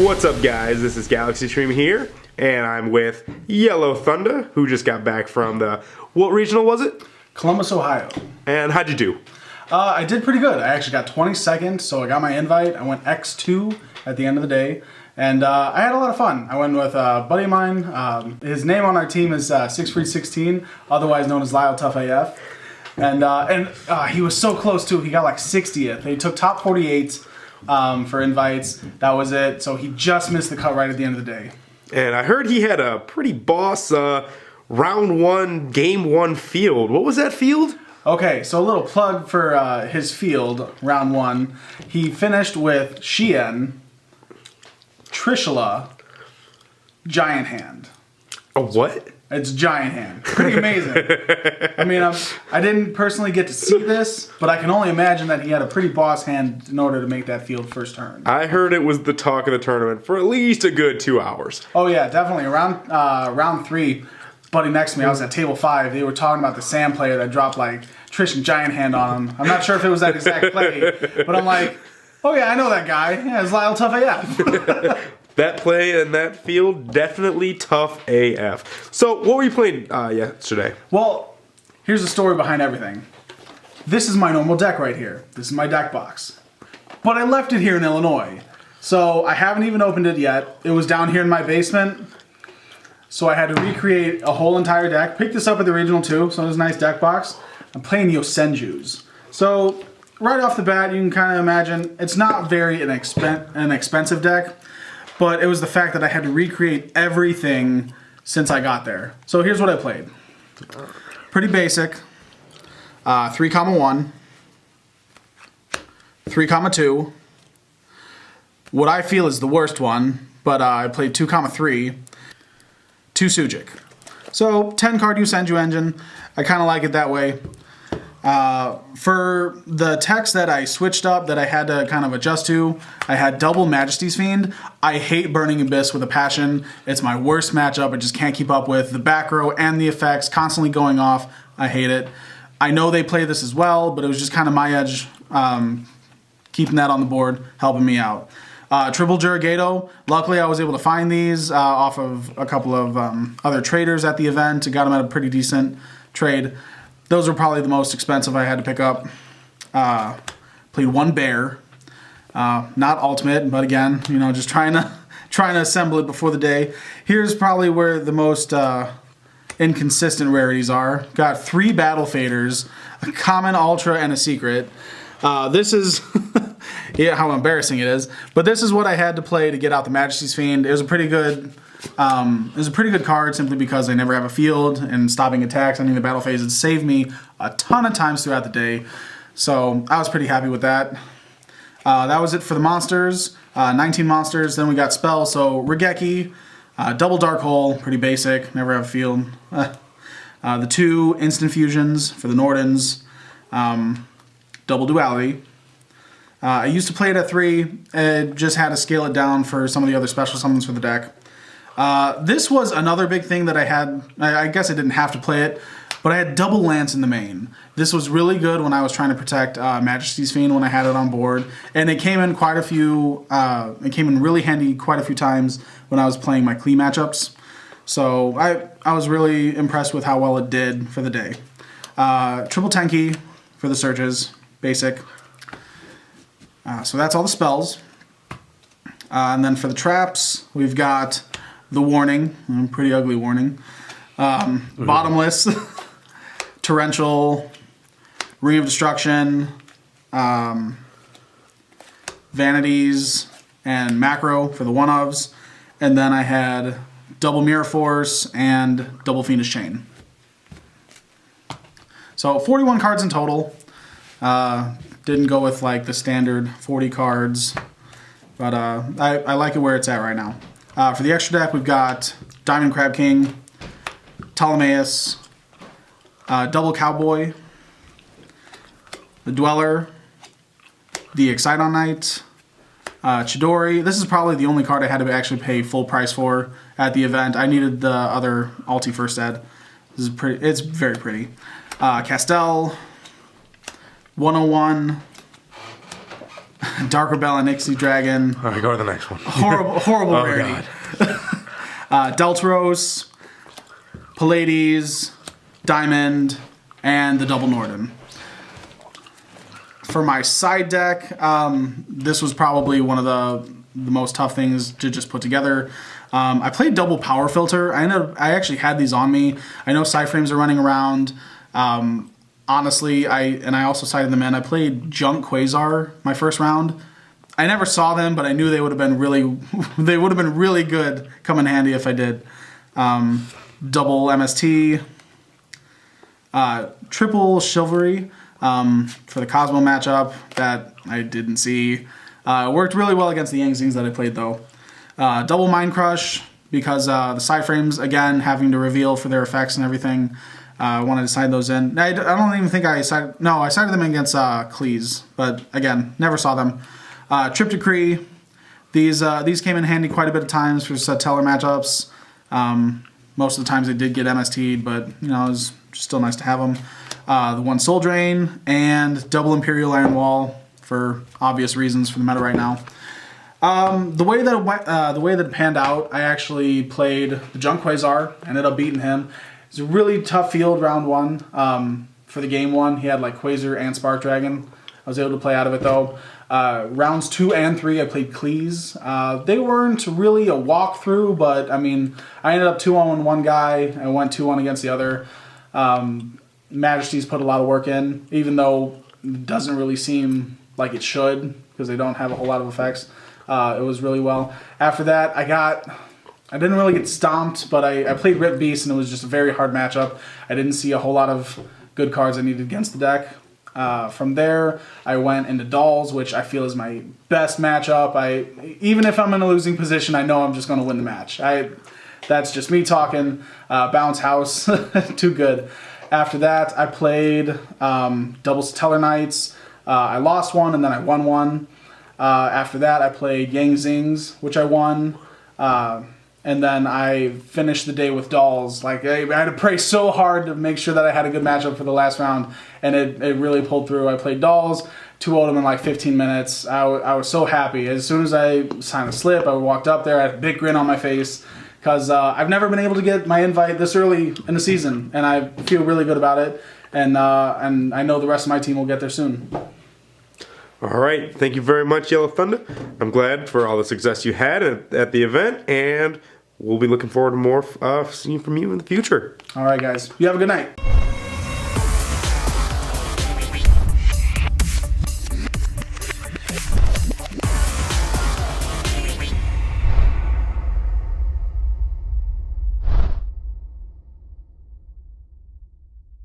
What's up, guys? This is Galaxy Stream here, and I'm with Yellow Thunder, who just got back from the... What regional was it? Columbus, Ohio. And how'd you do? I did pretty good. I actually got 22nd, so I got my invite. I went X2 at the end of the day, and I had a lot of fun. I went with a buddy of mine. His name on our team is Siegfried16, otherwise known as Lyle Tough AF. And he was so close too. He got like 60th. He took top 48 for invites. That was it. So he just missed the cut right at the end of the day. And I heard he had a pretty boss round one, game one field. What was that field? Okay, so a little plug for his field, round one. He finished with Shien, Trishula, Giant Hand. A what? It's Giant Hand. Pretty amazing. I mean, I didn't personally get to see this, but I can only imagine that he had a pretty boss hand in order to make that field first turn. I heard it was the talk of the tournament for at least a good 2 hours. Oh yeah, definitely. Around round 3, buddy next to me, I was at table 5. They were talking about the Sam player that dropped like Trish and Giant Hand on him. I'm not sure if it was that exact play, but I'm like, oh yeah, I know that guy. Yeah, it's Lyle Tough AF. That play and that field, definitely tough AF. So, what were you playing yesterday? Well, here's the story behind everything. This is my normal deck right here. This is my deck box. But I left it here in Illinois. So, I haven't even opened it yet. It was down here in my basement. So, I had to recreate a whole entire deck. Picked this up at the regional too, so it was a nice deck box. I'm playing Yosenjus. So, right off the bat, you can kind of imagine it's not very an expensive deck. But it was the fact that I had to recreate everything since I got there. So here's what I played. Pretty basic. 3-1, 3-2. What I feel is the worst one, but I played 2-3, 2 Sujic. So 10 card Yosenju engine. I kind of like it that way. For the text that I switched up, that I had to kind of adjust to, I had double Majesty's Fiend. I hate Burning Abyss with a passion. It's my worst matchup. I just can't keep up with the back row and the effects constantly going off. I hate it. I know they play this as well, but it was just kind of my edge, keeping that on the board, helping me out. Triple Jurigato. Luckily, I was able to find these off of a couple of other traders at the event. Got them at a pretty decent trade. Those were probably the most expensive I had to pick up. Played 1 bear, not ultimate, but again, you know, just trying to assemble it before the day. Here's probably where the most inconsistent rarities are. Got 3 battle faders, a common, ultra, and a secret. This is yeah, how embarrassing it is. But this is what I had to play to get out the Majesty's Fiend. It was a pretty good. It was a pretty good card simply because I never have a field and stopping attacks ending the battle phase. It saved me a ton of times throughout the day. So I was pretty happy with that. That was it for the monsters. 19 monsters. Then we got spells. So Regeki, double Dark Hole, pretty basic. Never have a field. The 2 instant fusions for the Nordens. Double Duality. I used to play it at 3. I just had to scale it down for some of the other special summons for the deck. This was another big thing that I had. I guess I didn't have to play it, but I had double Lance in the main. This was really good when I was trying to protect Majesty's Fiend when I had it on board, and it came in quite a few. It came in really handy quite a few times when I was playing my Qli matchups. So I was really impressed with how well it did for the day. Triple Tenki for the searches, basic. So that's all the spells, and then for the traps we've got. The warning, pretty ugly warning. Bottomless, torrential, ring of destruction, vanities, and macro for the one-ofs. And then I had double mirror force and double fiendish chain. So 41 cards in total. Didn't go with like the standard 40 cards, but I like it where it's at right now. For the extra deck, we've got Diamond Crab King, Ptolemaeus, Double Cowboy, the Dweller, the Exciton Knight, Chidori. This is probably the only card I had to actually pay full price for at the event. I needed the other Alti First Ed. This is pretty. It's very pretty. Castell, 101, Dark Rebel and Nixie Dragon. All right, go to the next one. Horrible Oh, rarity. Deltros, Pallades, Diamond, and the Double Norden. For my side deck, this was probably one of the most tough things to just put together. I played double power filter. I actually had these on me. I know side frames are running around. Honestly, I also sided them in. I played Junk Quasar my first round. I never saw them, but I knew they would have been really good, come in handy if I did. Double MST, triple Chivalry for the Cosmo matchup that I didn't see. Worked really well against the Yang Zings that I played though. Double Mind Crush because the side frames again having to reveal for their effects and everything. I wanted to side those in. I don't even think I sided. No, I sided them against Qliphort, but again, never saw them. Trip Decree. These came in handy quite a bit of times for Satellar matchups. Most of the times they did get MST'd, but you know it was still nice to have them. The one Soul Drain and double Imperial Iron Wall for obvious reasons for the meta right now. The way that it panned out, I actually played the Junk Quasar, ended up beating him. It was a really tough field round one. For the game one, he had like Quasar and Spark Dragon. I was able to play out of it though. Rounds 2 and 3, I played Qliphort. They weren't really a walkthrough, but I mean, I ended up 2-on one guy. I went 2-1 against the other. Majesty's put a lot of work in, even though it doesn't really seem like it should because they don't have a whole lot of effects. It was really well. After that, I didn't really get stomped, but I played Rip Beast, and it was just a very hard matchup. I didn't see a whole lot of good cards I needed against the deck. From there, I went into Dolls, which I feel is my best matchup. Even if I'm in a losing position, I know I'm just going to win the match. That's just me talking. Bounce House, too good. After that, I played double Satellarknights. I lost one, and then I won one. After that, I played Yang Zings, which I won. And then I finished the day with Dolls. Like I had to pray so hard to make sure that I had a good matchup for the last round, and it really pulled through. I played Dolls, 2-0'd them in like 15 minutes. I was so happy. As soon as I signed a slip, I walked up there, I had a big grin on my face, because I've never been able to get my invite this early in the season, and I feel really good about it. And I know the rest of my team will get there soon. All right. Thank you very much, Yellow Thunder. I'm glad for all the success you had at the event, and we'll be looking forward to more seeing from you in the future. All right, guys. You have a good night.